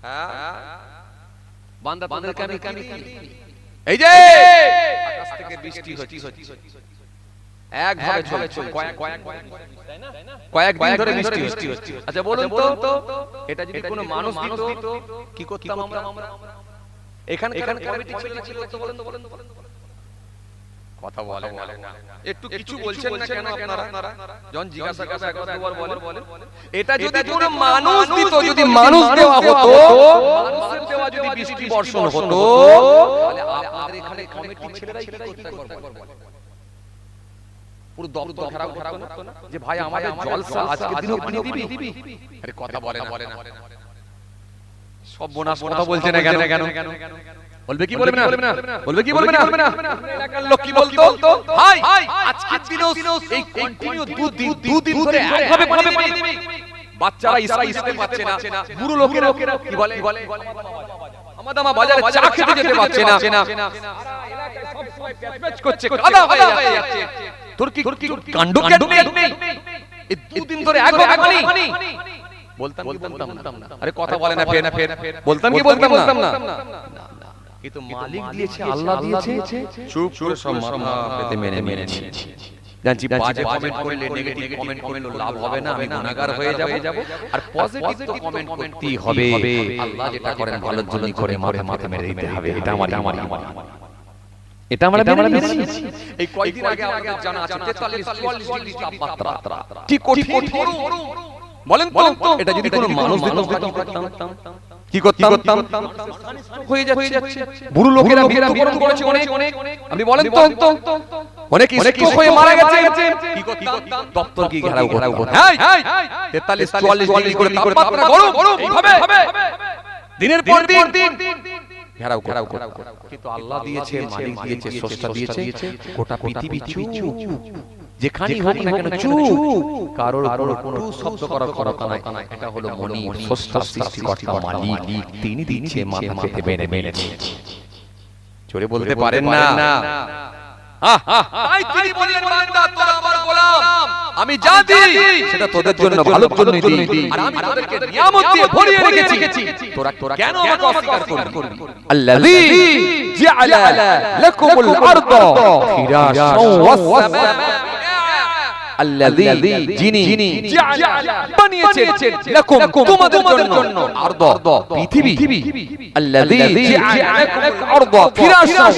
হ্যাঁ বান্দা তাদেরকে আমি কি এই যে আকাশ থেকে বৃষ্টি হচ্ছে একভাবে চলে কয়েক দিন ধরে বৃষ্টি হচ্ছে। আচ্ছা বলুন তো এটা যদি কোনো মানুষ দিত কি করতাম আমরা? এখানকার কমিটি ছিল তো বলেন কথা বলে না একটু কিছু বলছেন না কেন আপনারা? যখন জিজ্ঞাসা করবে একবার দুবার বলেন এটা যদি কোনো মানুষ দিত, যদি মানুষ দেওয়া হতো, মানুষের দেওয়া যদি বৃষ্টি বর্ষণ হতো, তাহলে আপনাদের এখানে কমিটির ছেলেরাই কি করতে পারবে? পুরো দপ্তর ঘেরাও করতো না যে ভাই আমাদের জলসা আজকে দিনও পানি দিবি? আরে কথা বলে না সব বোনাস কথা বলছে না কেন? বলবে কি বলবে না? বলবে কি বলবে না? এলাকার লোক কি বলতো? ভাই আজকের দিনেও এই কন্টিনিউ দুদিন ধরে একভাবে পানি দিবি। বাচ্চারা স্কুলে পাচ্ছে না, বুড়ো লোকেরা কি বলে আমাদামা বাজারে চা খেতে যেতে পারছে না, এলাকায় সব সময় প্যাচ করছে, কাদা হয়ে যাচ্ছে। তোর কি কাণ্ড নেই? এই দুদিন ধরে একভাবে পানি বলতাম না? আরে কথা বলে না ফের বলতাম না? কিন্তু মালিক দিয়েছে, আল্লাহ দিয়েছে, চুপ করে সব মাথা পেতে মেনে নিয়েছি। জানছি বাজে কমেন্ট করলে, নেগেটিভ কমেন্ট করলে লাভ হবে না, আমি গুনাহগার হয়ে যাব। আর পজিটিভ তো কমেন্ট করতেই হবে। আল্লাহ যেটা করেন ভালোর জন্যই করে, মাথা মেরে দিতে হবে। এটা আমরা মেনে নিয়েছি। এই কয়েকদিন আগে আমাদের জানা আছে 43-44 ডিগ্রি তাপমাত্রা, কি কঠিন বলেন তো। এটা যদি কোনো মানুষ দিত কি করতাম? হয়ে যাচ্ছে। বুড়ো লোকেরা মৃত্যুবরণ করেছে অনেক। আপনি বলেন তো অনেক স্ট্রোক হয়ে মারা গেছে, কি করতাম? দপ্তর কি ঘেরাও করতাম। 43-44 ডিগ্রি করে তাপমাত্রা, গরম হবে দিনের পর দিন ঘেরাও করতাম। কিন্তু আল্লাহ দিয়েছে, মালিক দিয়েছে, স্রষ্টা দিয়েছে, গোটা পৃথিবী চুপ। যেখানেই হোক না কেন চুপ, কারোর কোনো শব্দ করার ক্ষমতা নাই। এটা হলো মনিব, স্রষ্টা, সৃষ্টিকর্তা, মালিক, তিনি দিচ্ছে, মাথা পেতে মেনে নিয়েছে। জোরে বলতে পারেন না? তাই তিনি বললেন, বান্দা তোরা আমার গোলাম, আমি যা দিই সেটা তোদের জন্য ভালোর জন্যই দিই, আর আমি তোদেরকে নিয়ামত দিয়ে ভরিয়ে রেখেছি। তোরা কেন আমাকে অস্বীকার করবি? আল্লাযী জাআলা লাকুমুল আরদা ফিরাশান ওয়াস সামা, আল্লাযী যিনি বানিয়েছেন লাকুম তোমাদের জন্য আরদা পৃথিবী, আল্লাযী জাআলাকুমুল আরদা ফিরাশান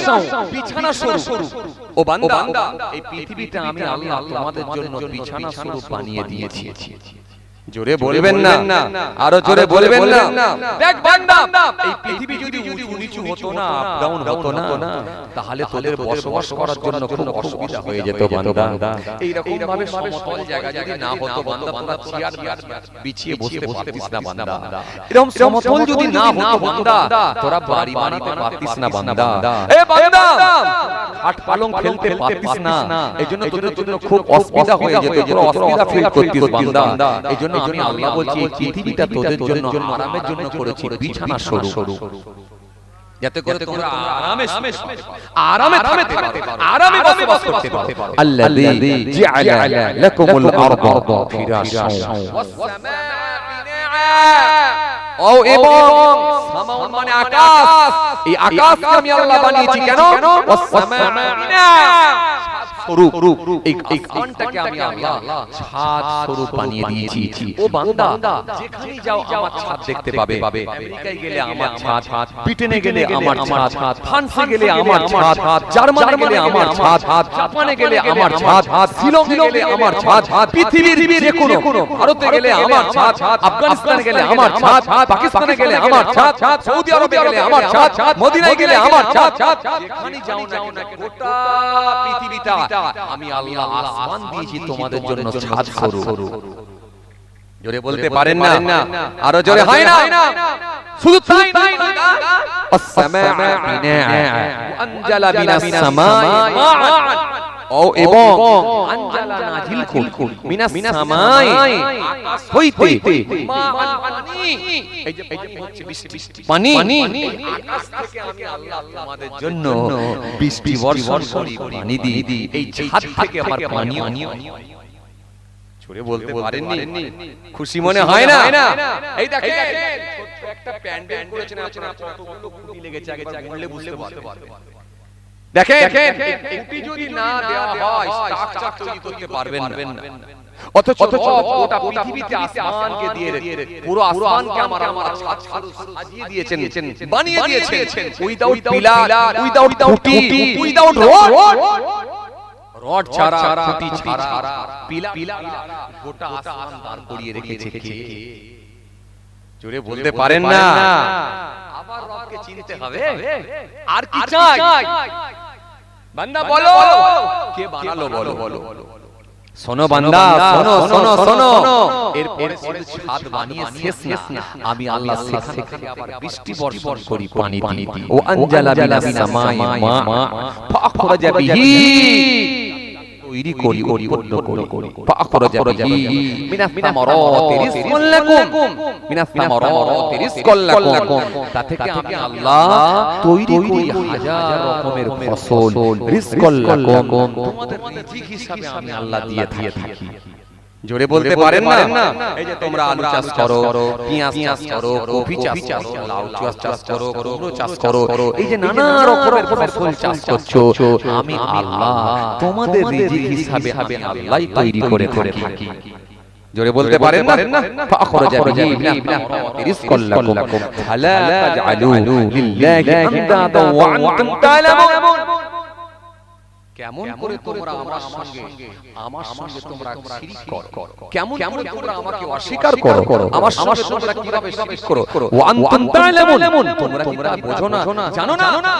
বিছানা স্বরূপ। ও বান্দা এই পৃথিবীটা আমি আল্লাহ তোমাদের জন্য বিছানা স্বরূপ বানিয়ে দিয়েছি। জোরে বলবেন না? আরো জোরে বলবেন না? দেখ বান্দা, এই পৃথিবী যদি উঁচু নিচু হতো না, আপ ডাউন হতো না, তাহলে তোদের বসবাস করার জন্য খুব অসুবিধা হয়ে যেত বান্দা। এই রকম ভাবে সমতল জায়গা যদি না হতো বান্দা, তোরা চেয়ার বিছিয়ে বসতে পারতিস না বান্দা। এরকম সমতল যদি না হতো বান্দা, তোরা বাড়ি বানাতে পারতিস না বান্দা। এ বান্দা খাট পালং ফেলতে পারতিস না, এইজন্য তোদের জন্য খুব অসুবিধা হয়ে যেত, তোরা অসুবিধা ফিল করতিস বান্দা। এইজন্য আমি আল্লাহ বলছি পৃথিবীটা তোদের জন্য আরামের জন্য করেছি বিছানা স্বরূপ, যাতে করে তোমরা আরামে থাকতে পারো, আরামে বসবাস করতে পারো। আল্লাযী জাআলা লাকুমুল আরদা ফিরাশান ওয়াস সামা বিনাআ, ও এবং সামাউন মানে আকাশ, এই আকাশকে আমি আল্লাহ বানিয়েছি কেন? ওয়াস সামা বিনাআ স্বরূপ, এই আসমানটাকে আমি আল্লাহ ছাদ স্বরূপ বানিয়ে দিয়েছি। ও বান্দা যেখানেই যাও আমার ছাদ দেখতে পাবে। আমেরিকায় গেলে আমার ছাদ, ব্রিটেনে গেলে আমার ছাদ, ফ্রান্সে গেলে আমার ছাদ, জার্মানি গেলে আমার ছাদ, জাপানে গেলে আমার ছাদ, শ্রীলঙ্কা গেলে আমার ছাদ, পৃথিবীর যে কোনো, ভারতে গেলে আমার ছাদ, আফগানিস্তানে গেলে আমার ছাদ, পাকিস্তানে গেলে আমার ছাদ, সৌদি আরবে গেলে আমার ছাদ, মদিনায় গেলে আমার ছাদ। যেখানেই যাও না কেন গোটা পৃথিবীটা আমি আল্লাহ আসমান দিয়েছি তোমাদের জন্য ছাদ স্বরূপ। জোরে বলতে পারেন না? আরো জোরে হয় না? শুধু তাই নয়, আসসামা বিনাআ আনজালা মিনাস সামাই মাআন, ও এবং আনজালা নাজিল করুন মিনাস সামাই আকাশ হইতে মাআন পানি, এই যে পানি, আকাশ থেকে আমি আল্লাহ তোমাদের জন্য বৃষ্টি বর্ষণ করি, পানি দিই, এই ছাদ থেকে আমার পানি আনিও। জোরে বলতে পারেননি? খুশি মনে হয় না? এই দেখেন একটা প্যান্ডেল করেছেন আপনারা কতগুলো খুঁটি লেগেছে আগে বললে বুঝতে পারবেন দেখেন খুঁটি যদি না দেওয়া হয় স্ট্রাকচার তৈরি করতে পারবেন না অথচ গোটা পৃথিবীতে আসমানকে দিয়ে পুরো আসমানকে আমার ছাদ সাজিয়ে দিয়েছেন বানিয়ে দিয়েছেন উইদাউট পিলার উইদাউট খুঁটি উইদাউট রড ছাড়া খুঁটি ছাড়া পিলার গোটা আসমান দাঁড় করিয়ে রেখেছে কে জোরে বলতে পারেন না আবার রবকে চিনতে হবে আর কি চাই বান্দা বলো কে বানালো বলো শোনো বান্দা শোনো এরপরে ছাদ বানিয়ে শেষ না আমি আল্লাহ সেখানে আবার বৃষ্টি বর্ষণ করি পানি দিয়ে ও আনজালা মিনাস সামাই মা ফাখরাজা বিহি তৈরি করি উৎপন্ন করি ফাখরাজা বিহি মিনাস সামারাতি রিজকুন লাকুম মিনাস সামারাতি রিজকুন লাকুম তা থেকে আমি আল্লাহ তৈরি করি হাজার রকমের ফসল রিজকুন লাকুম তোমাদের রিজিক হিসাবে আমি আল্লাহ দিয়ে থাকি জোরে বলতে পারেন না এই যে তোমরা আলু চাষ করো পেঁয়াজ চাষ করো কফি চাষ করো লাউ চাষ করো কুমড়ো চাষ করো এই যে নানা রকমের ফসল চাষ করছো আমি আল্লাহ তোমাদের রিজিক হিসাবে আমি আল্লাহই তৈরি করে থাকি জোরে বলতে পারেন না ফাখরাজা বিহি মিনাস রিজকুন লাকুম ফালা তাজআলু লিল্লাহি আনদাদা ওয়া আনতুম তা'লামুন কেমন করে তোমরা আমার সঙ্গে তোমরা শিরক করো কেমন করে তোমরা আমাকে অস্বীকার করো আমার সঙ্গে তোমরা কিভাবে শিরক করো ওয়া আনতুম তা'লামুন তোমরা কি বোঝো না জানো না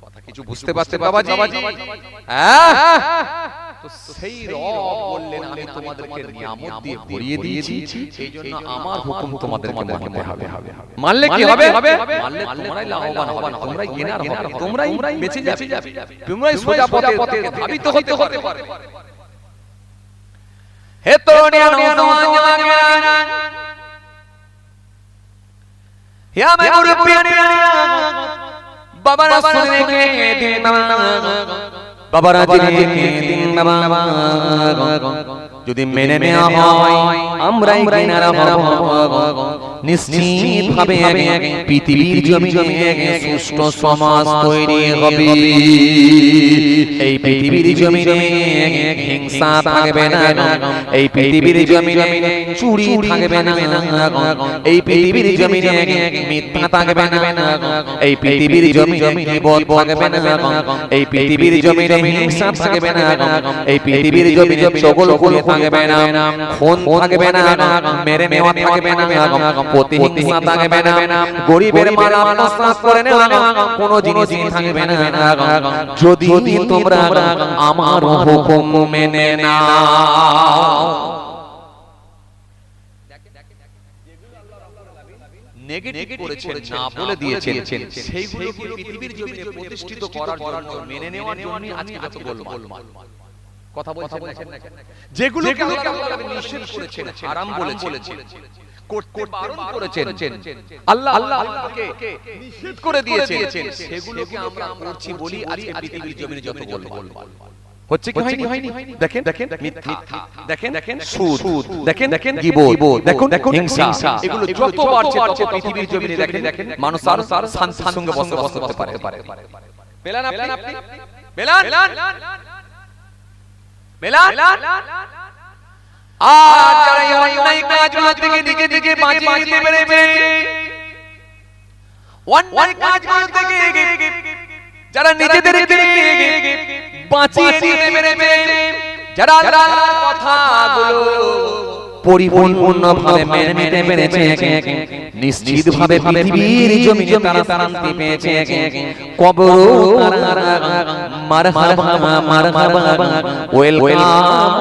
কথা কিছু বুঝতে পারছেন বাবাজি হ্যাঁ তো সেই রব বললেন আমি তোমাদেরকে নিয়ামত দিয়ে ভরিয়ে দিয়েছি সেইজন্য আমার হুকুম তোমাদেরকে মানতে হবে মানলে কি হবে মানলে তোমরাই লাভবান হবে তোমরাই কেনার হবে তোমরাই বেঁচে যাবে তোমরাই সোজা পথে ধাবিত হতে পারবে হে তরুণিয়া নওজওয়ান হে আমার মুরব্বিয়ানিয়া বাবারা শুনে কে দিন বাবারা জেনে দিন বাবা যদি মেনে নেওয়া হয় আমরাই কিনারা হব নিশ্চিত ভাবে পৃথিবীর জমিনে সুষ্ঠ সমাজ তৈরি হবে এই পৃথিবীর জমিনে হিংসা থাকবে না এই পৃথিবীর জমিনে চুরি থাকবে না এই পৃথিবীর জমিনে মিথ্যা থাকবে না এই পৃথিবীর জমিনে বিপদ থাকবে না এই পৃথিবীর জমিনে হিংসা থাকবে না এই পৃথিবীর জমিনে চগলখড়ি থাকবে না খুন থাকবে না মেরে নেওয়া থাকবে না প্রতিহিংসা থাকবে না গরিবের মাল আত্মসাৎ করে নেওয়া কোনো জিনিস থাকবে না যদি তোমরা আমার হুকুম মেনে নাও নেগেটিভ করেছেন না বলে দিয়েছেন সেইগুলোকে পৃথিবীর জমিনে প্রতিষ্ঠিত করার জন্য মেনে নেওয়ার জন্য আজকে যত গোলমাল কথা বলছেন না যেগুলোকে আল্লাহ নিষেধ করেছেন হারাম বলেছেন করতে বারণ করেছেন আল্লাহ আল্লাহকে নিষেধ করে দিয়েছেন সেগুলোকে আমরা করছি বলি আজকে পৃথিবীর জমিনে যত গোলমাল হচ্ছে কি হয়নি দেখেন মিথ্যা দেখেন সুদ দেখেন গীবত দেখুন হিংসা এগুলো যত বাড়ছে তত পৃথিবীর জমিনে দেখেন মানুষ আর শান্তির সঙ্গে বসবাস করতে পারে পেলান আপনি পেলান আর যারা এই অন্যায় কাজগুলো থেকে দিকে বাঁচিয়ে নিতে পেরেছে অন্যায় কাজগুলো থেকে যারা নিজেদেরকে বাঁচিয়ে নিতে পেরেছে যারা আল্লাহর কথাগুলো পরিপূর্ণভাবে মেনে নিতে পেরেছে নিশ্চিতভাবে পৃথিবীর জমিনে তারা শান্তি পেয়েছে কবর মারহাবা ওয়েলকাম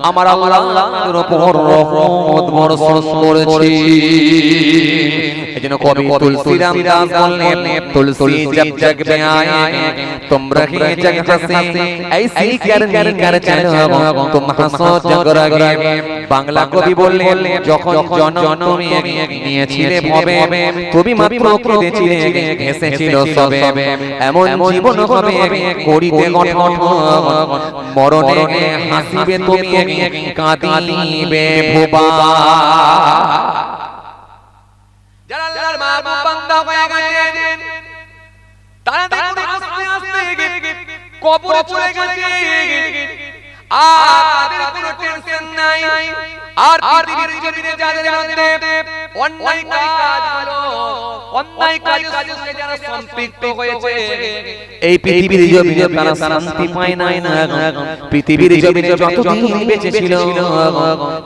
আমার আল্লাহর উপর রহমত বর্ষণ করেছে এজন্য কবি তুলসীরাম দাস বললেন তুলসী জব জগ মে আয়ে তুম রহে জগ হসে ऐसी करनी कर चलो तुम हंसो जग रगे বাংলা কবি বললেন যখন জন্ম নিয়েছিলে ভবে তুমি মাত্র কেঁদেছিলে হেসেছিল সবে এমন জীবন হবে করিতে গঠন মরণে হাসিবে তুমি কাঁদিবে ভোবা মাহবুব বান্দা হয়ে গেছেন তারা দেখুন আস্তে আস্তে কবরে চলে গেছে আর তাদের কোনো টেনশন নাই আর পৃথিবীর জমিনে যাদের মধ্যে অন্যায় কাজ হলো অন্যায় কাজের সঙ্গে যারা সম্পৃক্ত হয়েছে এই পৃথিবীর জমিনে তারা শান্তি পায় না পৃথিবীর জমিনে যতদিন বেঁচে ছিল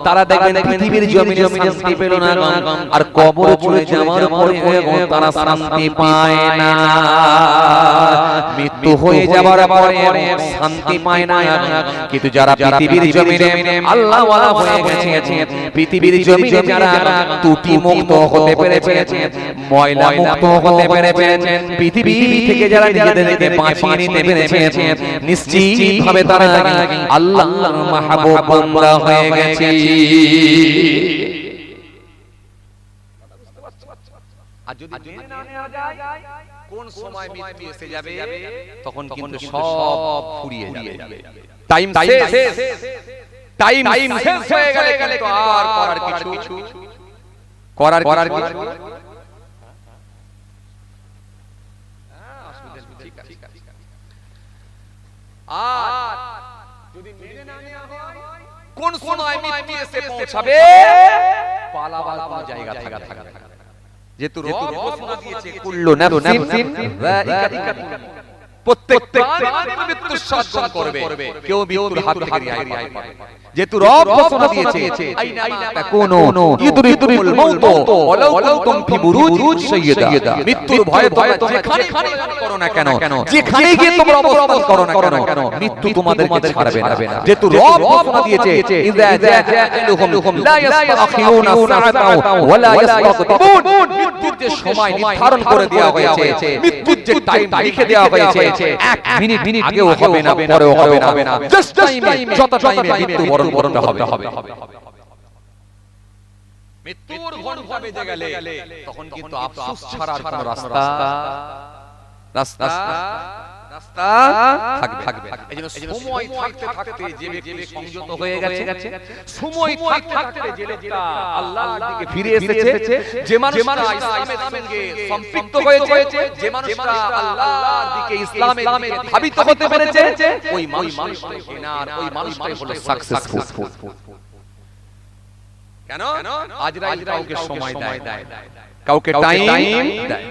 তারা দেখবেন পৃথিবীর জমিনে শান্তি পেল না আর কবরে চলে যাওয়ার পরে তারা শান্তি পায় না মৃত্যু হয়ে যাওয়ার পরে শান্তি পায় না কিন্তু যারা পৃথিবীর জমিনে আল্লাহ ওয়ালা হয়ে গেছে পৃথিবীর জমিনে যারা ত্রুটি মুক্ত হতে পেরেছে ময়লা মুক্ত হতে পেরেছে পৃথিবী থেকে যারা নিজেদেরকে বাঁচিয়ে নিতে পেরেছে নিশ্চিতভাবে তারা আল্লাহর মাহবুব বান্দা হয়ে গেছে আর যদি জেনে না নেওয়া যায় কোন সময় মৃত্যু এসে যাবে তখন কিন্তু সব ফুরিয়ে যাবে টাইম শেষ টাইম শেষ হয়ে গেলে কিন্তু আর করার কিছু আর যদি মেনে না নেওয়া হয় কোন সময় মৃত্যু এসে পৌঁছাবে পালাবার কোনো জায়গা থাকা যেহেতু রব ঘোষণা দিয়েছে কুল্লু নাফসিন যায়িকাতুল মউত প্রত্যেক প্রাণী মৃত্যুর স্বাদ গ্রহণ করবে কেউ মৃত্যুর হাত থেকে রেহাই পাবে যেহেতু রব ঘোষণা দিয়েছে আইনা তাকুনু ইদরিকুল মউত ওয়ালাউ কুনতুম ফি বুরুজ সাইয়্যিদা মৃত্যুর ভয়ে তোমরা যেখানে করো না কেন যেখানে গিয়ে তোমরা অবস্থান করো না কেন মৃত্যু তোমাদেরকে ছাড়বে না যেহেতু রব ঘোষণা দিয়েছে ইযা জাআলুহুম লা ইস্তাখিরুনা সাআতাও ওয়ালা ইস্তাকদিমুন মৃত্যুর যে সময় নির্ধারণ করে দেওয়া হয়েছে মৃত্যুর যে টাইম লিখে দেওয়া হয়েছে এক মিনিট আগেও হবে না পরেও হবে না জাস্ট টাইমে যত টাইমে মৃত্যু বরণ হবে মৃত্যুর ঘন্টা বেজে গেলে তখন কিন্তু আফসোস ছাড়ার কোনো রাস্তা থাকবে এইজন্য সময় থাকতে থাকতে যে ব্যক্তি সংযত হয়ে গেছে সময় থাকতে থাকতে যে লোকটা আল্লাহর দিকে ফিরে এসেছে যে মানুষটা ইসলামের সঙ্গে সম্পৃক্ত হয়েছে যে মানুষটা আল্লাহর দিকে ইসলামের দিকে ধাবিত হতে পেরেছে ওই মানুষটাই কেনার ওই মানুষটাই হলো সাকসেসফুল কেন আজরাইল কাউকে সময় দেয় কাউকে টাইম দেয়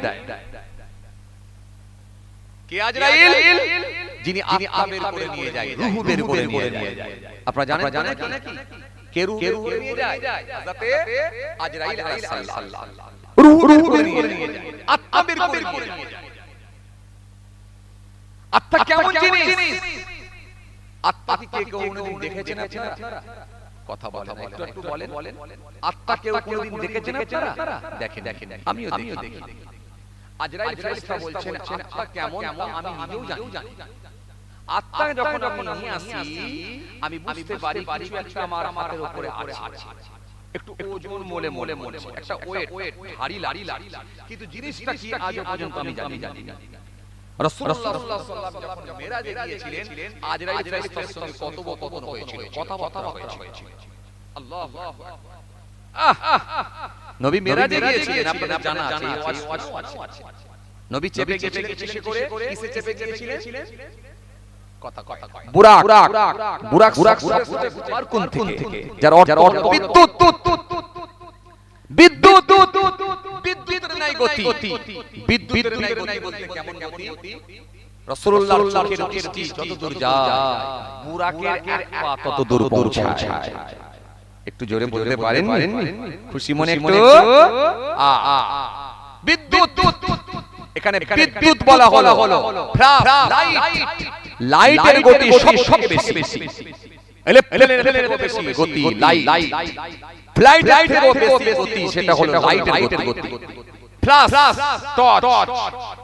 কে আজরাইল যিনি আত্মা বের করে নিয়ে যায় রূহ বের করে নিয়ে যায় আপনারা জানেন কি কে রূহ বের করে নিয়ে যায় যাতে আজরাইল আলাইহিস সালাম রূহ বের করে নিয়ে যায় আত্মা বের করে নিয়ে যায় আত্মা কেমন জিনিস আত্মাকে কে কোনোদিন দেখেছেন আপনারা কথা বলেন একটু বলেন আত্মা কেউ কোনোদিন দেখেছেন আপনারা দেখেন আমিও দেখি আজরাইল ফেরেশতা বলছেন আত্মা কেমন আমি নিজেও জানি আত্মা যখন আমি নিয়ে আসি আমি বুঝতে পারি কিছু একটা আমার হাতের উপরে আছে একটু ওজন মনে একটা ওয়েট ভারী লাড়ি কিন্তু জিনিসটা কি আজ পর্যন্ত আমি জানি রাসূলুল্লাহ সাল্লাল্লাহু আলাইহি ওয়াসাল্লাম যখন মেরাজে গিয়েছিলেন আজরাইল ফেরেশতার সঙ্গে কথোপকথন হয়েছিল কথাবার্তা হয়েছিল আল্লাহু আকবার নবী মেরাজে গিয়েছিলেন আপনাদের জানা আছে নবী চেপে কিসে গিয়েছিলেন কথা বুরাক কোন থেকে যার অর্থ বিদ্যুতের নাই গতি বিদ্যুতের নাই গতি কেমন গতি রাসূলুল্লাহর চোখের দৃষ্টি যত দূর যায় বুরাকের এক পা তত দূর পৌঁছায় একটু জোরে বলতে পারেন খুশি মনে একটু বিদ্যুৎ এখানে বিদ্যুৎ বলা হলো লাইটের গতি সবচেয়ে বেশি এরোপ্লেনের বেশি গতি লাইট ফ্লাইটের বেশি গতি সেটা হলো লাইটের গতি প্লাস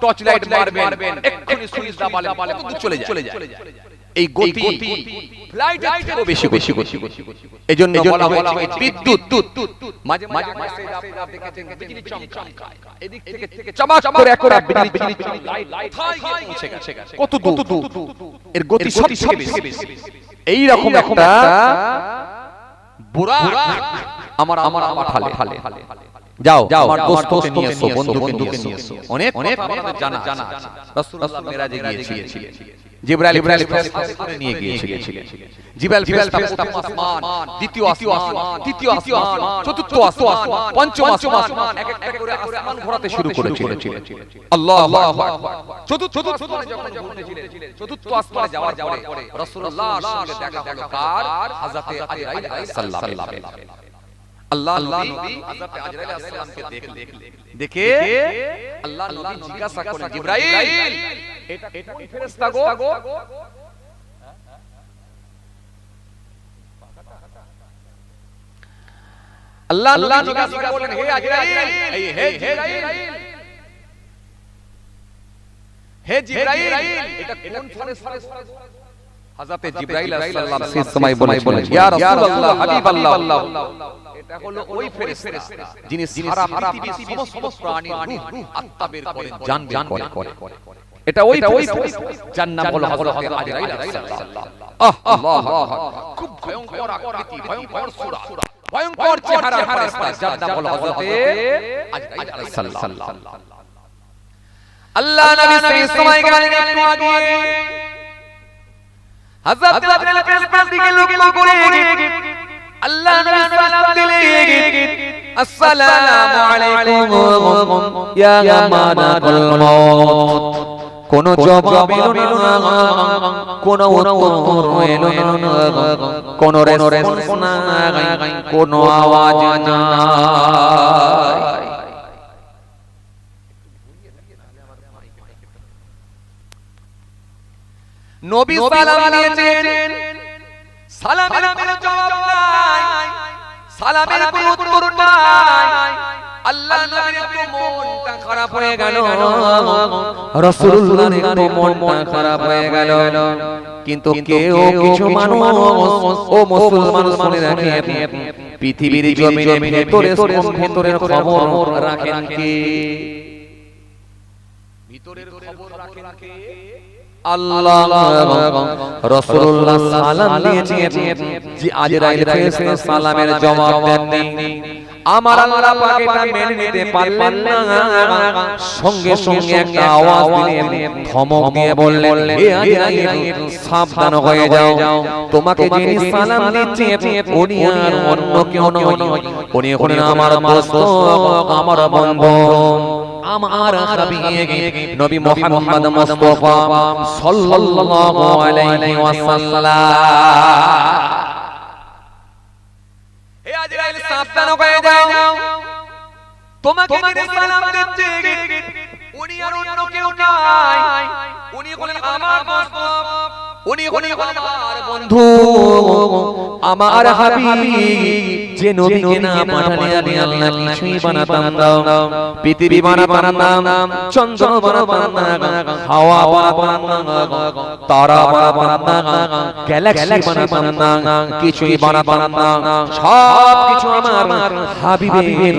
টর্চ লাইট মারবেন এক্ষুনি সুইচ দাবালে কত চলে যায় এই গতি ফ্লাইটের থেকেও বেশি এজন্য বলা হয় বিদ্যুৎ মাঝে আপনারা দেখেছেন বিজলি চমকায় এদিক থেকে চমক করে একটা বিজলি লাইট পৌঁছে গেছে কত দূর এর গতি সবচেয়ে বেশি এই রকম একটা বুরাক আমার ঠালে যাও আমার দোস্তকে নিয়ে এসো, বন্ধুকে নিয়ে এসো। অনেক অনেক আমাদের জানা আছে। রাসূলুল্লাহ মেরাজে গিয়েছিলেন, জিবরাইল ফেরেশতা করে নিয়ে গিয়েছিলেন। জিবরাইল ফেরেশতা আসমান, দ্বিতীয় আসমান, তৃতীয় আসমান, চতুর্থ আসমান, পঞ্চম আসমান, এক এক করে আসমান ঘোরাতে শুরু করেছিলেন। আল্লাহু আকবার। চতুর্থ আসমানে যখন ঘুরতেছিলেন, চতুর্থ আসমানে যাওয়ার পরে রাসূলুল্লাহর সঙ্গে দেখা হলো কার? হযরতে আজরাইল আলাইহিস সালাম। আল্লাহ নবী হযরতে আজরাইল আলাইহিস সালামকে দেখে আল্লাহ নবী জিজ্ঞাসা করলেন, জিবরাইল এটা কোন ফেরেশতা গো? আল্লাহ নবী জিজ্ঞাসা করলেন, হে আজরাইল, হে জিবরাইল, হে জিবরাইল এটা কোন ফেরেশতা? হযরতে জিবরাইল আলাইহিস সালাম সেই সময় বলেন, ইয়া রাসূলুল্লাহ, হাবিবাল্লাহ, এটা হলো ওই ফেরেশতা যিনি সারা পৃথিবীর সমস্ত প্রাণীর রূহ আত্মা বের করেন, জান বের করেন। এটা ওই যার নাম হলো হযরতে আজরাইল আলাইহিস সালাম। আল্লাহু আকবার। খুব ভয়ঙ্কর আকৃতি, ভয়ঙ্কর সূরা, ভয়ঙ্কর চেহারার ফেরেশতা যার নাম হলো হযরতে আজরাইল আলাইহিস সালাম। আল্লাহ নবী সেই সময় গেলেন একটু আগে, হযরত আজরাইল ফেরেশতার দিকে লক্ষ্য করে আল্লাহ নবী সালাম দিলেন, আসসালামু আলাইকুম ইয়া মালাকুল মউত। কোন জবাব এলো না, কোন উত্তর এলো না, কোন রেসপন্স নাই, কোন আওয়াজ নাই। নবী সালাম দিয়েছেন, সালামের কোনো জবাব নাই, সালামের কোনো উত্তর নাই। আল্লাহ নবীর একটু মনটা খারাপ হয়ে গেল, রাসূলুল্লাহর একটু মনটা খারাপ হয়ে গেল। কিন্তু কেউ কিছু মানুষ ও মুসলমান মনে রাখে, পৃথিবীর জমিনের ভিতরের খবর রাখেন কে? ভিতরের খবর রাখেন কে? আল্লাহ। রাসূলুল্লাহ সালাম দিয়েছেন, যে আজরাইল ফেরেশতা সালামের জবাব দেননি। আমার আল্লাহ পাক এটা মেনে নিতে পারলেন না, সঙ্গে সঙ্গে একটা আওয়াজ দিলেন, ধমক দিয়ে বললেন, হে আজরাইল সাবধান হয়ে যাও, তোমাকে যিনি সালাম দিচ্ছে উনি আর অন্য কেউ নয়, উনি হলেন আমার দোস্ত, আমার বন্ধু, আমার হাবিব নবী মুহাম্মদ মুস্তাফা সাল্লাল্লাহু আলাইহি ওয়াসাল্লাম। হে আজরাইল সাবধান হয়ে যাও, তোমাকে যিনি সালাম দিচ্ছে উনি আর অন্য কেউ নয়, উনি হলেন আমার দোস্ত, উনি হলেন আমার বন্ধু, আমার হাবিব, যে নবীকে না পাঠালে আমি আল্লাহ কিছুই বানাতাম না, পৃথিবী বানাতাম না, চন্দ্র বানাতাম না, হাওয়া বানাতাম না, তারা বানাতাম না, গ্যালাক্সি বানাতাম না, কিছুই বানাতাম না, সব কিছু আমার হাবিবের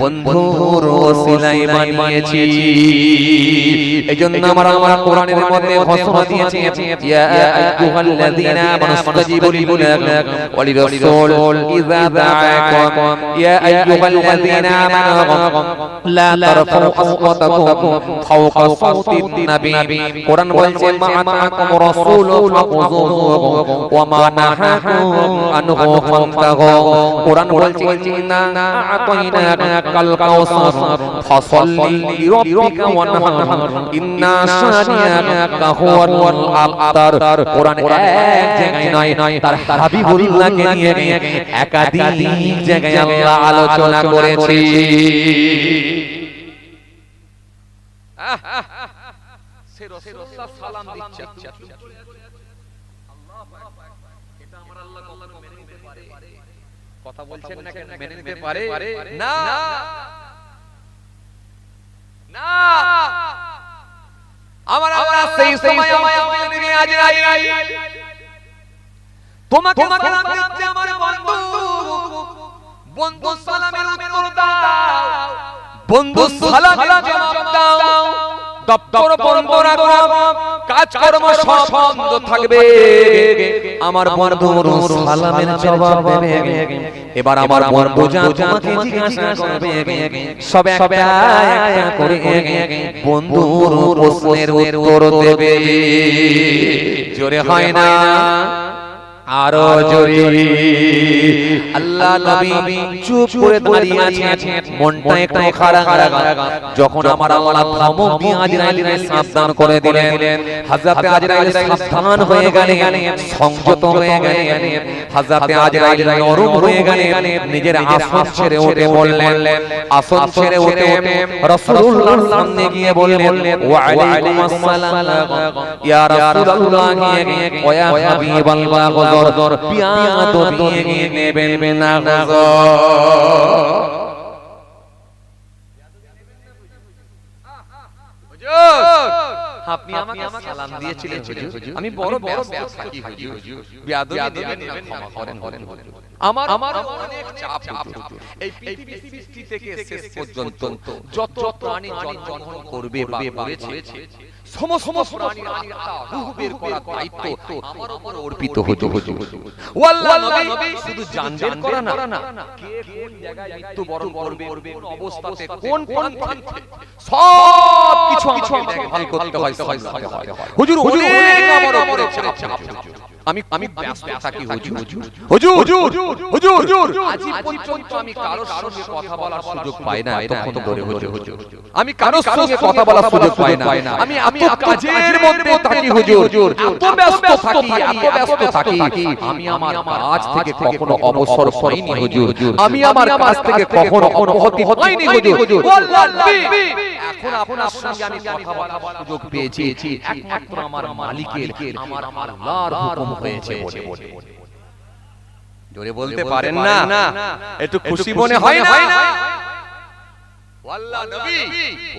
বন্ধুর ওসিলায় বানিয়েছি। এজন্য আমার কোরআনের মধ্যে ঘোষণা দিয়েছে, ইয়া আইয়ুহাল্লাযীনা আমানু ইসতাজিবু লিল্লাহি ওয়া লির-রাসূল ইযা দাআকুম ইয়া আইয়ুহাল্লাযীনা আমানু লা তারফাউ আসওয়াতাকুম ফাওকা সাওতিন নাবী। কোরআন বলছে, মা আতাকুম রাসূলু ফাখুযুহু ওয়া মা নাহাকুম আনহু ফান্তাহু। কোরআন বলছে, ইন্না আ'তাইনাকাল কাউসার ফাসাল্লি লিরাব্বিকা ওয়ানহার ইন্না শানিয়াকা হুয়াল আবতার। কোরআন এক জায়গায় নয়, তার হাবিবুল্লাহকে নিয়ে একাধিক জায়গায় আল্লাহ আলোচনা করেছে। সে রাসূলুল্লাহ সালাম দিচ্ছে, আল্লাহু আকবার। এটা আমার আল্লাহ কখনো মেনে নিতে পারে? কথা বলছেন না কেন? মেনে নিতে পারে না, না। আমার আল্লাহ সেই সময় আমাকে আজরাইল তোমাকে সালাম দিচ্ছে আমার বন্ধু, বন্ধু সালামের উত্তর দাও, বন্ধু সালামের জবাব দাও, দপ্তর বন্ধ রাখো, কাজকর্ম সব বন্ধ থাকবে, আমার বন্ধুর সালামের জবাব দেবে। এবার আমার বন্ধু যা তোমাকে জিজ্ঞাসা করবে, সব একটা একটা করে বন্ধুর প্রশ্নের উত্তর দেবে। জোরে হয় না, আরো জোরে। আল্লাহ নবী চুপ করে দাঁড়িয়ে আছেন, মনটা একটু খারাপ। যখন আমার আল্লাহ ধমক দিয়ে আজরাইলকে সাবধান করে দিলেন, হযরতে আজরাইল সাবধান হয়ে গেলেন, সংযত হয়ে গেলেন। হযরতে আজরাইল নরম হয়ে গেলেন, নিজের আসন ছেড়ে উঠে বললেন, আসন ছেড়ে উঠে রাসূলুল্লাহর সামনে গিয়ে বললেন, ওয়া আলাইকুম আসসালাম ইয়া রাসূলুল্লাহ, ওয়া ইয়া হাবিবাল্লাহ, গদর পিয়াদ দিয়ে নেবেন না গদর। আপনি আমাকে সালাম দিয়েছিলেন হুজুর, আমি বড় ব্যস্ত থাকি হুজুর, বেয়াদবি নেবেন না, ক্ষমা করেন। আমার অনেক চাপ হুজুর। এই পৃথিবী সৃষ্টি থেকে শেষ পর্যন্ত যত প্রাণী জন্মগ্রহণ করবে বা করেছে, সমস্ত প্রাণীর আত্মা রূহ বের করার দায়িত্ব আমার উপর অর্পিত হতো হুজুর। ও আল্লাহ নবী শুধু জান বের করা না, কে কোন জায়গায় মৃত্যুবরণ করবে, কোন অবস্থাতে, কোন প্রান্তে, সব কিছু আমাকে ভালো করতে হয়, সামলাতে হয় হুজুর। অনেক আমার উপরে চাপ। আমি ব্যস্ত থাকি হুজুর। আজ পর্যন্ত আমি কারোর সঙ্গে কথা বলার সুযোগ পাই না, এতক্ষণ ধরে হুজুর আমি কারোর সঙ্গে কথা বলার সুযোগ পাই না। আমি এত কাজের মধ্যে থাকি হুজুর, এত ব্যস্ত থাকি, আমি আমার কাজ থেকে কখনো অবসর পাইনি হুজুর, আমি আমার কাজ থেকে কখনো অব্যাহতি পাইনি হুজুর। এখন আপনার সঙ্গে আমি কথা বলার সুযোগ পেয়েছি, একমাত্র আমার মালিকের, আমার আল্লাহর হুকুম হয়েছে বলে। জোরে বলতে পারেন না? একটু খুশি মনে হয় না? আল্লাহ নবী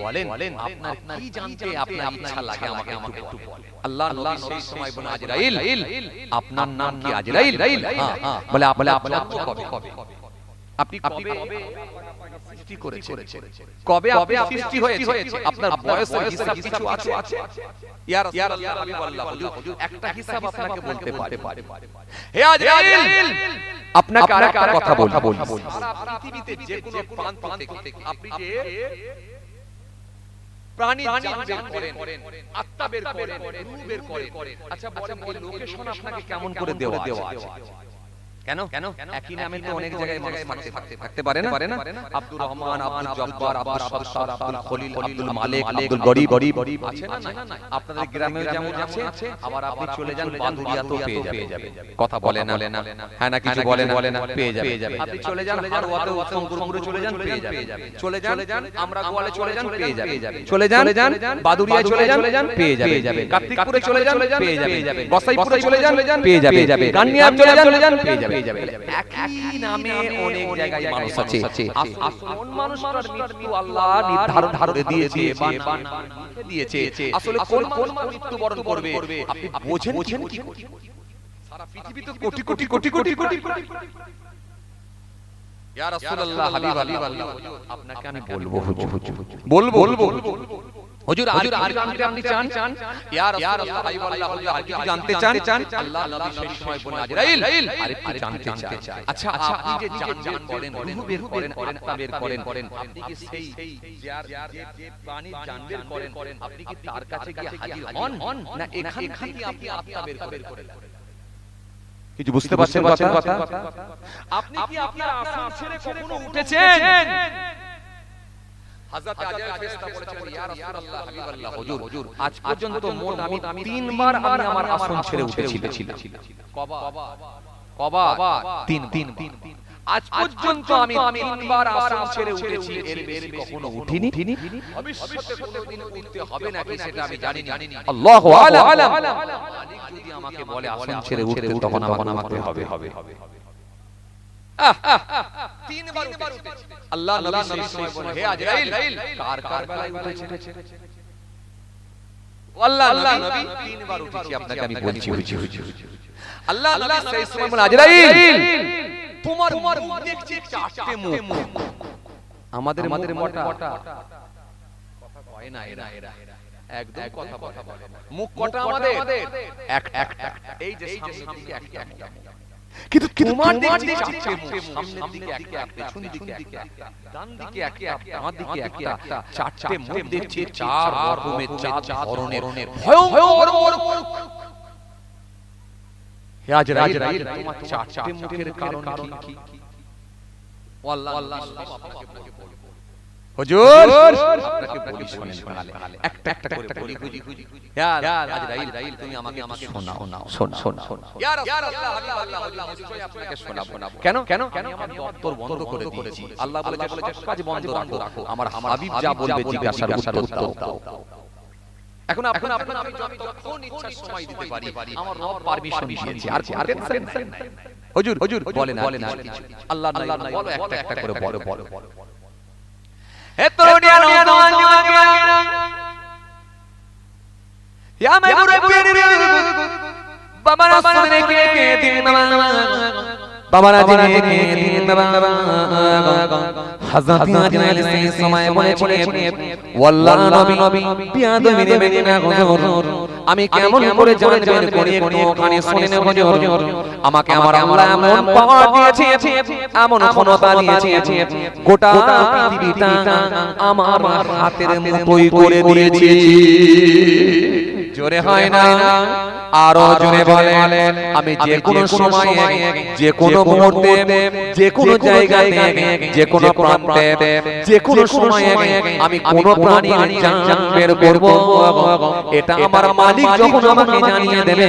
বলেন, আপনার কি জানতে আপনার ইচ্ছা লাগে আমাকে একটু বলেন। আল্লাহ নবী সেই সময় বলেন, আজরাইল, আপনার নাম কি আজরাইল? হ্যাঁ। বলে আপনার কবে আপনি কবে সৃষ্টি করেছেন, কবে আপনি সৃষ্টি হয়েছে, আপনার বয়সের হিসাব কিছু আছে? ইয়া রাসূলুল্লাহ, হাবিবাল্লাহ, হুজুর একটা হিসাব আপনাকে বলতে পারে। হে আজরাইল, আপনাকে আরেকটা কথা বলি, সারা পৃথিবীতে যে কোনো প্রান্ত থেকে আপনি যে প্রাণী জান বের করেন, আত্মা বের করেন, রূহ বের করেন, আচ্ছা বলেন এই লোকেশন আপনাকে কেমন করে দেওয়া আছে? কেন একই নামে তো অনেক জায়গায় মানুষ থাকতে পারে না। আব্দুর রহমান, আব্দুল জব্বার, আব্দুল সত্তার, আব্দুল খলিল, আব্দুল মালিক, আব্দুল গরিব আছে না? আপনাদের গ্রামেও যেমন আছে, আবার আপনি চলে যান বাদুরিয়াতেও পেয়ে যাবেন। কথা বলে না, হ্যাঁ না কিছু বলে না, পেয়ে যাবেন। আপনি চলে যান হারওয়াতেও, শঙ্করপুরে চলে যান, পেয়ে যাবেন। চলে যান আমরা গোয়ালে চলে যান, পেয়ে যাবেন। চলে যান বাদুরিয়ায় চলে যান, পেয়ে যাবেন। কার্তিকপুরে চলে যান, পেয়ে যাবেন। গোসাইপুরে চলে যান, পেয়ে যাবেন। কান্নিয়া চলে যান, পেয়ে যাবেন। একই নামে অনেক জায়গায় মানুষ আছে। কোন মানুষটার মৃত্যু আল্লাহ নির্ধারণ করে দিয়েছে বা লিখে দিয়েছে, আসলে কোন মানুষ মৃত্যুবরণ করবে আপনি বোঝেন কি? সারা পৃথিবীতে কোটি। ইয়া রাসূলুল্লাহ, হাবিবাল্লাহ, আপনাকে আমি বলবো হুজুর আর জানতে আপনি চান? ইয়া রাসূলুল্লাহ, হাবিবাল্লাহ, আর কিছু জানতে চান? আল্লাহ নবী সেই সময় বলেন, আজরাইল আরেকটু জানতে চাই। আচ্ছা আপনি যে জান বলেন, রূহ বের করেন, আত্মা বের করেন, আপনি কি সেই যে প্রাণী জান বের করেন, আপনি কি তার কাছে গিয়ে হাজির হন, না এখান থেকে আপনি আত্মা বের করেন? কিছু বুঝতে পারছেন কথা? আপনি কি আপনার আসন ছেড়ে কখনো উঠেছেন? হযরত আজরাইল ফেরেশতা বলেছেন, ইয়া রাসূলুল্লাহ, হাবিবাল্লাহ, হুজুর আজ পর্যন্ত মোট আমি 3 বার আমি আমার আসন ছেড়ে উঠেছিলাম। কবা? 3 আজ পর্যন্ত আমি 3 বার আসন ছেড়ে উঠেছি, এর বেশি কখনো উঠিনি। ভবিষ্যতে কোনোদিন উঠতে হবে নাকি সেটা আমি জানি না, আল্লাহু আ'লাম। মালিক যদি আমাকে বলে আসন ছেড়ে উঠতে, তখন আমাকে হবে। 3 বার উঠেছি। আল্লাহ নবী সেই সময় বলেন, হে আজরাইল, কার বেলায় উঠেছে? আল্লাহ নবী 3 বার উঠেছি, আপনাকে আমি বলছি হুজুর। আল্লাহ নবী সেই সময় বলেন, আজরাইল তোমার মুখ দেখছি 4টে মুখ। আমাদের মোটা কথা কয় না এরা। একদম কথা বলে মুখ কটা আমাদের একটা এই যে সামনের দিকে একটা কিন্তু তোমার দিকে চারটে মুখ, সামনের দিকে একটা, পেছনের দিকে একটা, ডান দিকে একটা, বাম দিকে একটা, চারটে মুখ দেখছি, চার রকমের, চার ধরনের ভয়ঙ্কর মুখ। হে আজরাইল, তোমার চারটে মুখের কারণ কি? ও আল্লাহ, সব আপনাকে বলবো। হুজুর আপনাকে বলি শুনেন, একটা করে বলি হুজুর। ইয়া আজরাইল, তুমি আমাকে শোনাও। ইয়া রাসূলুল্লাহ, হাবিবাল্লাহ, হুজুর নিশ্চয়ই আপনাকে শোনাবো। কেন আমি আমার দপ্তর বন্ধ করে দিয়েছি। আল্লাহ বলেছে সব কাজ বন্ধ রাখো, আমার হাবিব যা বলবে জিজ্ঞাসার উত্তর দাও। এখন আমি যখন ইচ্ছা সময় দিতে পারি, আমার রব পারমিশন দিয়েছে, আর টেনশন নাই। হুজুর বলেন আর কিছু, আল্লাহ বলো, একটা করে বলো। হে তরুণিয়া, নওজওয়ান যুবকেরা, ইয়া মে মুরব্বিরা, বাবারা শুনে কে দিন বাবারা জেনে কে দিন বাবা। হযরত আজরাইল সেই সময় বলেছিলেন, ওয়াল্লাহ নবী বিয়াদবি নেবেন না হুজুর, আমি কেমন করে জানবেন করে একটু কানে শুনে নেব হুজুর। আমাকে আমার আল্লাহ এমন পাওয়ার দিয়েছে, এমন ক্ষমতা দিয়েছে, গোটা পৃথিবীটা আমার হাতের মুঠোয় করে দিয়েছি। জোরে হয় না, আরো জোরে বলেন। আমি যে কোনো সময়ে, যে কোনো মুহূর্তে, যে কোনো জায়গাতে, যে কোনো প্রান্তে, যে কোনো সময়ে আমি কোন প্রাণীর জান বের করব, এটা আমার মালিক যখন আমাকে জানিয়ে দেবে,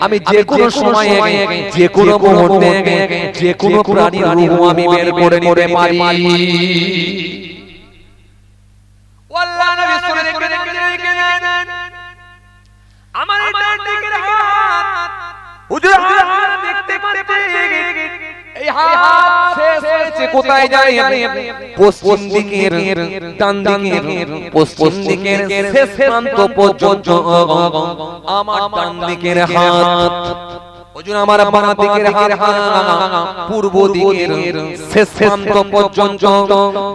আমি যে কোনো সময়ে, যে কোনো মুহূর্তে, যে কোনো প্রাণীর রূহ আমি বের করে নিতে পারি। আল্লাহ নবী সাল্লাল্লাহু আলাইহি ওয়াসাল্লাম আমার ডান দিকের হাত, হুজুর হাত দেখতে পাচ্ছেন, এই হাত শেষ হয়েছে কোথায় জানেন? পশ্চিম দিকের, ডান দিকের, পশ্চিম দিকের শেষ প্রান্ত পর্যন্ত আমার ডান দিকের হাত। হুজুর আমার বাম দিকের হাত, পূর্ব দিকের শেষ প্রান্ত পর্যন্ত,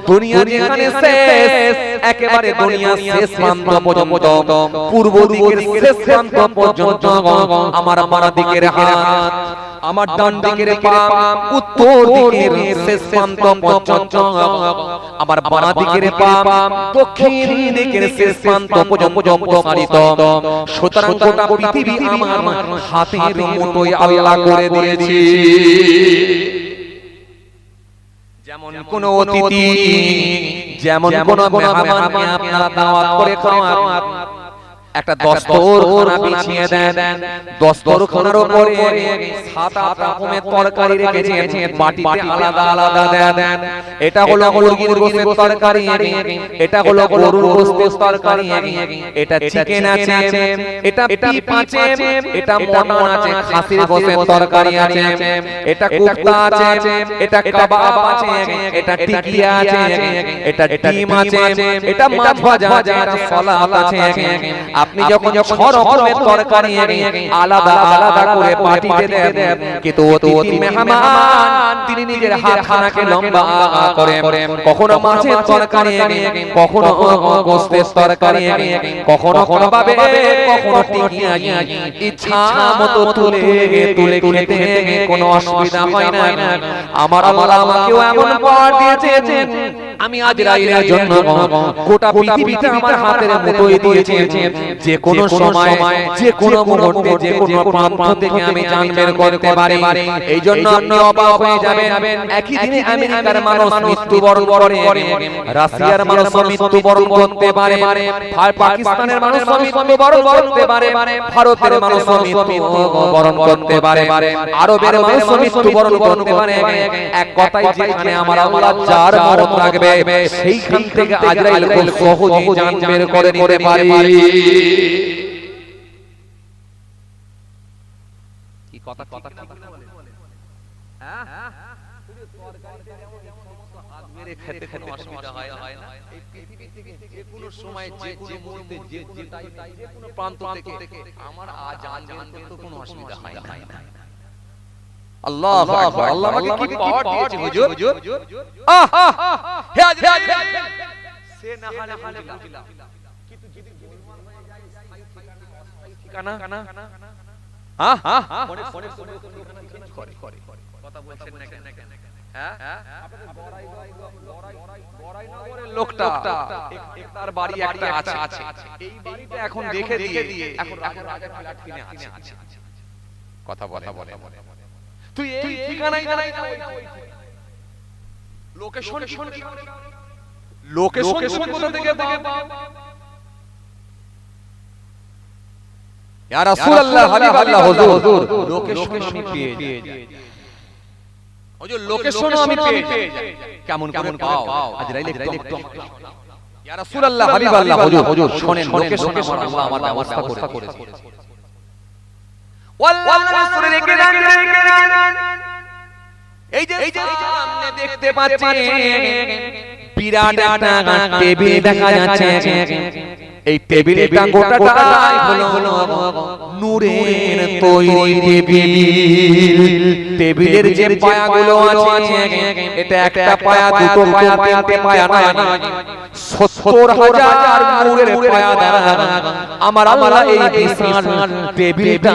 দুনিয়া যেখানে শেষ, একেবারে দুনিয়া শেষ প্রান্ত পর্যন্ত, পূর্ব দিকের শেষ প্রান্ত পর্যন্ত আমার বাম দিকের হাত, আমার ডান দিকের পা, উত্তর দিকের শেষ প্রান্ত পর্যন্ত আমার বাম দিকের পা, দক্ষিণ দিকের শেষ প্রান্ত পর্যন্ত প্রসারিত। সুতরাং গোটা পৃথিবী আমার হাতের মুঠোয় আল্লাহ করে দিয়েছি। যেমন কোন অতিথি, যেমন কোন মেহমানকে আপনারা দাওয়াত করে খাওয়ান, একটা দস্তরখানা বিছিয়ে দেন, দস্তরখানার উপরে 7-8 রকমের তরকারি রেখেছেন, বাটিতে আলাদা আলাদা দেন। এটা হলো মুরগির গোশতের তরকারি, এটা হলো গরুর গোশতের তরকারি, এটা চিকেন আছে, এটা বিফ আছে, এটা মটন আছে, খাসির গোশতের তরকারি আছে, এটা কোফতা আছে, এটা কাবাব আছে, এটা টিকিয়া আছে, এটা ডিম আছে, এটা মাছ ভাজা আছে, এটা সালাদ আছে। আপনি যখন 6 রকমের তরকারি আলাদা আলাদা করে পাটিতে দেন, কিন্তু অতিথি মেহমান তিনি নিজের হাতখানাকে লম্বা করে, কখনো মাছের তরকারি, কখনো গোশতের তরকারি, কখনো কাবাবে, কখনো টিকিয়া, ইচ্ছা মতো তুলে তুলে খেতে কোনো অসুবিধা হয় না। আমার আল্লাহ আমাকেও এমন পাওয়ার দিয়েছেন, আমি আজরাইলের জন্য গোটা পৃথিবীটা আমার হাতের মুঠোয় দিয়েছি। যে কোনো সময়, যে কোনো মুহূর্তে, যে কোনো প্রান্ত থেকে আমি জান বের করতে পারি। এই জন্য আপনি অবাক হয়ে যাবেন, একই দিনে আমেরিকার মানুষ মৃত্যুবরণ করে, রাশিয়ার মানুষ মৃত্যুবরণ করতে পারে, পাকিস্তানের মানুষ মৃত্যুবরণ করতে পারে, ভারতের মানুষ মৃত্যুবরণ করতে পারে, আরবের মানুষ মৃত্যুবরণ করতে পারে। এক কথায় যেখানে আমার আল্লাহ যার মরণ রাখবে, সেইখান থেকে আজরাইল খুব সহজেই জান বের করে নিতে পারে। কি কথা ঠিক না বলে? হ্যাঁ, শুধু তরকারিতে যেমন সমস্ত হাত মেরে খেতে কোনো অসুবিধা হয় না, এই পৃথিবী থেকে যে কোনো সময়, যে কোনো মুহূর্তে, যে কোনো টাইমে, যে কোনো প্রান্ত থেকে আমার জান করতে কোনো অসুবিধা হয় না। আল্লাহু আকবার। আল্লাহ আমাকে কি পাওয়ার দিয়েছে হুজুর? হে আজরাইল, সে না হালে বুঝলাম, কিন্তু যদি কানা কথা বলছেন না কেন? লোকটা তার বাড়ি একটা আছে, এই বাড়িটা এখন দেখে দিয়ে এখন রাজা ফ্ল্যাট কিনে আছে। কথা বলে তুই এই ঠিকানায় লোকেশন কোথা থেকে পাও? ইয়া রাসূলুল্লাহ, হাবিবাল্লাহ, হুজুর লোকেশন আমি পেয়ে যাই। হুজুর লোকেশন আমি পেয়ে যাই। কেমন পাও? আজরাইল একটু ইয়া রাসূলুল্লাহ, হাবিবাল্লাহ, হুজুর শুনেন, লোকেশন আমার ব্যবস্থা করেছে। এই যে সামনে দেখতে পাচ্ছেন বিরাট একটা টেবিল দেখা যাচ্ছে। এই টেবিলটা গোটাটাই হলো নূরের তৈরি টেবিল। টেবিলের যে পায়াগুলো আছে, এটা একটা পায়া, দুটো পায়া, তিনটে পায়া নয়, ৭০,০০০ নূরের পায়া দ্বারা আমার আল্লাহ এই বিশাল টেবিলটা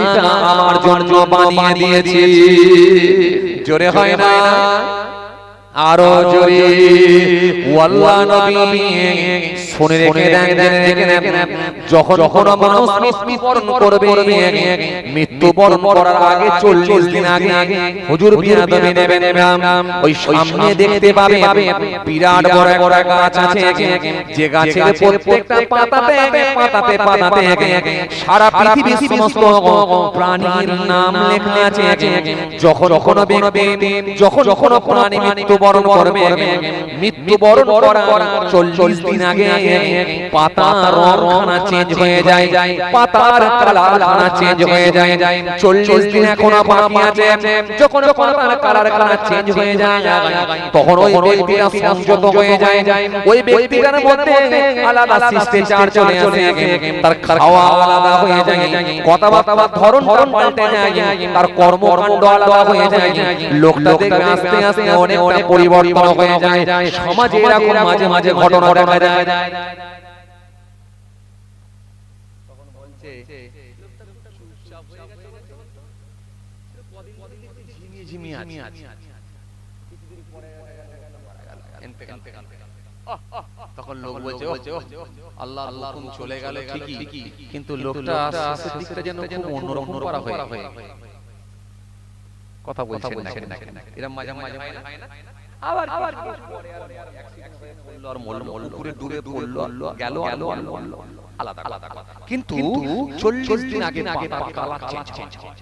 আমার জন্য বানিয়ে দিয়েছে। জোরে হয় না? আরো জোরে ওয়াল্লাহ নবী শুনে রেখে দেন, যখন মানুষ মৃত্যুবরণ করবে, মৃত্যুবরণ করার আগে ৪০ দিন আগে হুজুর বিয়াদবি নেবেন, ওই সামনে দেখতে পাবে বিরাট বড় বড় গাছ আছে, যে গাছের প্রত্যেকটা পাতাতে সারা পৃথিবীর সমস্ত প্রাণীর নাম লেখা আছে। যখন কোনো প্রাণী মৃত্যুবরণ করবে, মৃত্যুবরণ করার ৪০ দিন আগে পাতার রংখানা চেঞ্জ হয়ে যায়, পাতার কালারখানা চেঞ্জ হয়ে যায়। ৪০ দিন এখনো বাকি আছে। যখন পাতার কালারখানা চেঞ্জ হয়ে যায়, তখন ওই ব্যক্তিটা সংযত হয়ে যায়। ওই ব্যক্তিটার মধ্যে আলাদা শিষ্টাচার চলে আসে, তার খাওয়া আলাদা হয়ে যায়, কথাবার্তার ধরন পাল্টে যায়, তার কর্মকাণ্ড আলাদা হয়ে যায়। লোকটা দেখবে আস্তে আস্তে অনেক পরিবর্তন হয়ে যায়। সমাজে এরকম মাঝে মাঝে ঘটনা দেখা যায়। তখন লোক বলছে, আল্লাহ হুকুম চলে গেল ঠিকই, কিন্তু লোকটা শেষের দিকটা যেন খুব অন্যরকম করা হয়। কথা বলছেন না কেন? এরকম মাঝে মাঝে হয় না? আবার পুকুরে ডুবে পড়লো, গেল আলাদা কথা। কিন্তু ৪০ দিন আগে পাতার কালার চেঞ্জ হয়।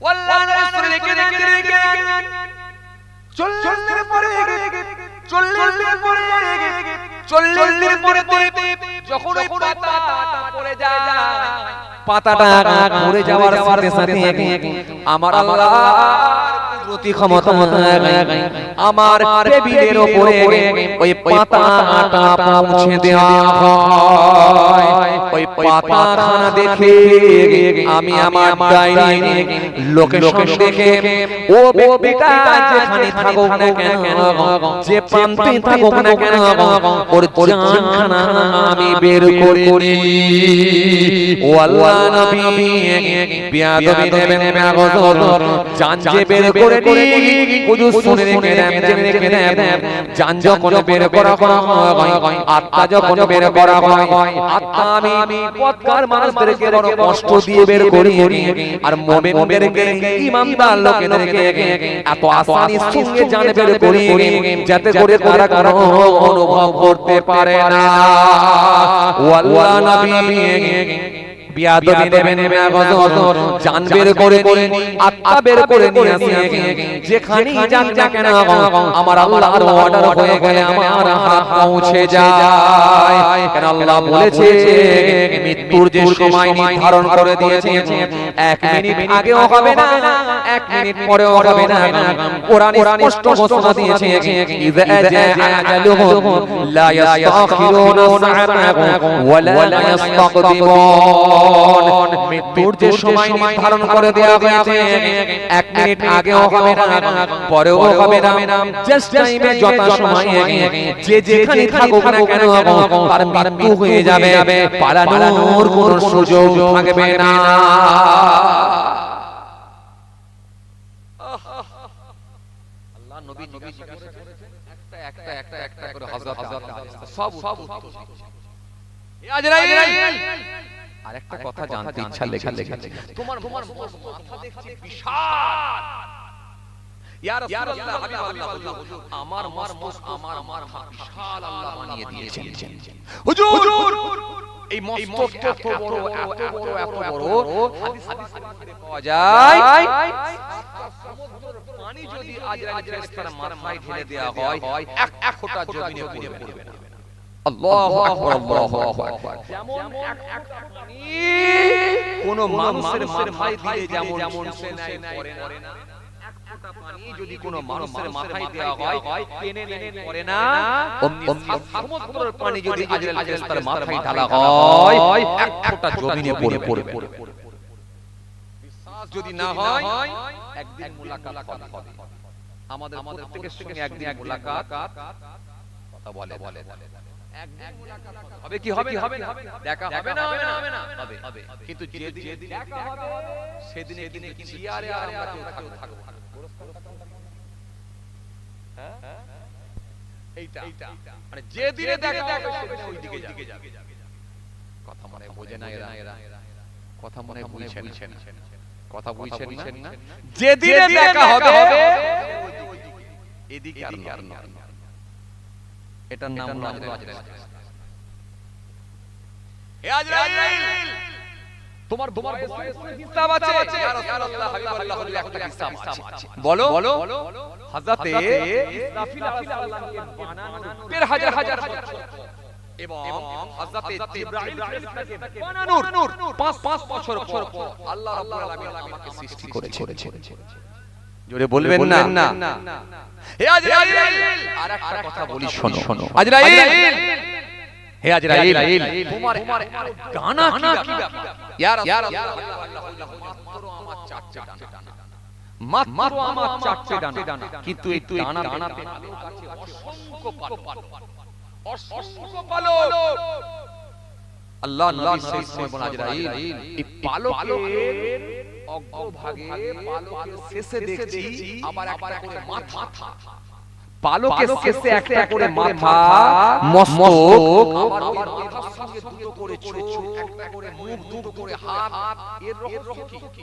ওয়াল্লাহ রাসূল রেখে ৪০ দিন পরে যখন ওই পাতাটা পড়ে যায়, পাতাটা পড়ে যাওয়ার সাথে সাথে আমার আল্লাহর কুদরতি ক্ষমতা আমার টেবিলের উপরে ওই পাতাটা পৌঁছে দেওয়া হয়। ওই পাতাখানা দেখে আমি আমার ডাইনি লোকেশন দেখে ও ব্যক্তিটা যেখানে থাকুক না কেন, যে প্রান্তে থাকুক না কেন, ওর জানখানা আমি বের করে নিই। ও আল্লাহ নবী বিয়াদবি নেবেন না গজর, জান যে বের করে নিই। হুজুর শুনে রেখে দেন, জান যখন বের করা হয়, আত্মা যখন বের করা হয়, আত্মা আমি পথকার মানুষদেরকে বড় কষ্ট দিয়ে বের করি, আর মুমিনদেরকে, ঈমানদার লোকেদেরকে এত আসানির সঙ্গে জান বের করি যাতে করে তারা কারো অনুভব করতে পারে না। ও আল্লাহ নবী বিয়াদবি নেবেন না গজর, জান বের করে আত্মা বের করে নিয়ে আসে। যেখানেই যান না কেন আমার আল্লাহর অর্ডার হয়ে গেলে আমার হাত পৌঁছে যায়। কারণ আল্লাহ বলেছে মৃত্যুর যে সময় নির্ধারণ করে দিয়েছে, ১ মিনিট আগেও হবে না, ১ মিনিট পরেও হবে না। কোরআনে স্পষ্ট ঘোষণা দিয়েছে, ইযা জাআ আজালুহুম লা ইস্তাখিরুনা সাআতান ওয়া লা ইস্তাকদিমুন। যখন মৃত্যুর যে সময় নির্ধারণ করে দেওয়া হয়েছে 1 মিনিট আগেও হবে না পরেও হবে না জাস্ট টাইমে যত সময় যে যেখানে থাকুক না কেন তার মৃত্যু হয়ে যাবে পালানোর কোনো সুযোগ থাকবে না আল্লাহ নবী একটা করে হযরত সব উত্তর এ আজরাইল আরেকটা কথা জানতে ইচ্ছা লেগেছে তোমার মাথা দেখছি বিশাল ইয়া রাসূলুল্লাহ হাবিবাল্লাহ আমার মাথা বিশাল আল্লাহ বানিয়ে দিয়েছেন হুজুর এই মস্তক এত বড় হাদিসে পাওয়া যায় পানি যদি আজরাইল ফেরেশতার মাথায় ঢেলে দেয়া হয় এক ফোঁটা জমিনে পড়বে না আল্লাহু আকবার আল্লাহু আকবার যেমন এক পানি কোন মানুষের মাথায় দিলে যেমন সে নাই করে না এক ফোঁটা পানি যদি কোন মানুষের মাথায় দেয়া হয় টেনে করে না অমনি সমুদ্রের পানি যদি আজরাইল ফেরেশতার মাথায় ঢালা হয় এক ফোঁটা জমিনে পড়বে বিশ্বাস যদি না হয় একদিন মুলাকাত হবে আমাদের প্রত্যেকের সঙ্গে একদিন মুলাকাত কথা বলে একদিন মুলাকাত হবে কি হবে না দেখা হবে না হবে কিন্তু যেদিন দেখা হবে সেদিনে কিন্তু চিয়ারে আর আমরা কেউ থাকবো হ্যাঁ এইটা মানে যেদিনে দেখা হবে সেদিনে ওই দিকে যাবে কথা মনে বোঝে না এরা কথা মনে বুঝছেন কথা বুঝছেন না যেদিনে দেখা হবে এদিকে আর না এটার নাম আজরাইল হে আজরাইল তোমার হিসাব আছে ইয়া রাসূলুল্লাহ হাবিবাল্লাহ একটা হিসাব আছে বলো হযরতে ইসরাফিল আলাইহিস সালামকে বানানোর হাজার এবং হযরতে জিবরাইল ফেরেশতাকে বানানোর 5 বছর পর আল্লাহ রাব্বুল আলামিন আমাকে সৃষ্টি করেছে জোরে বলবেন না হে আজরাইল আরেকটা কথা বলি শোনো আজরাইল হে আজরাইল তোমার গানা কি ব্যাপার ইয়া রাসূলুল্লাহ মাত্র আমার চারটে ডানা কিন্তু এই ডানাতে আছে অসংখ্য পালক আল্লাহ নবী সেই সময় বলেন আজরাইল এই পালকের অগ্রভাগে পালকের শেষে দেখছি আবার একটা করে মাথা পালকের শেষে একটা করে মাথা মস্তক আবার মাথার সঙ্গে দুটো করে চোখ একটা করে মুখ দুটো করে হাত এর রহস্য কি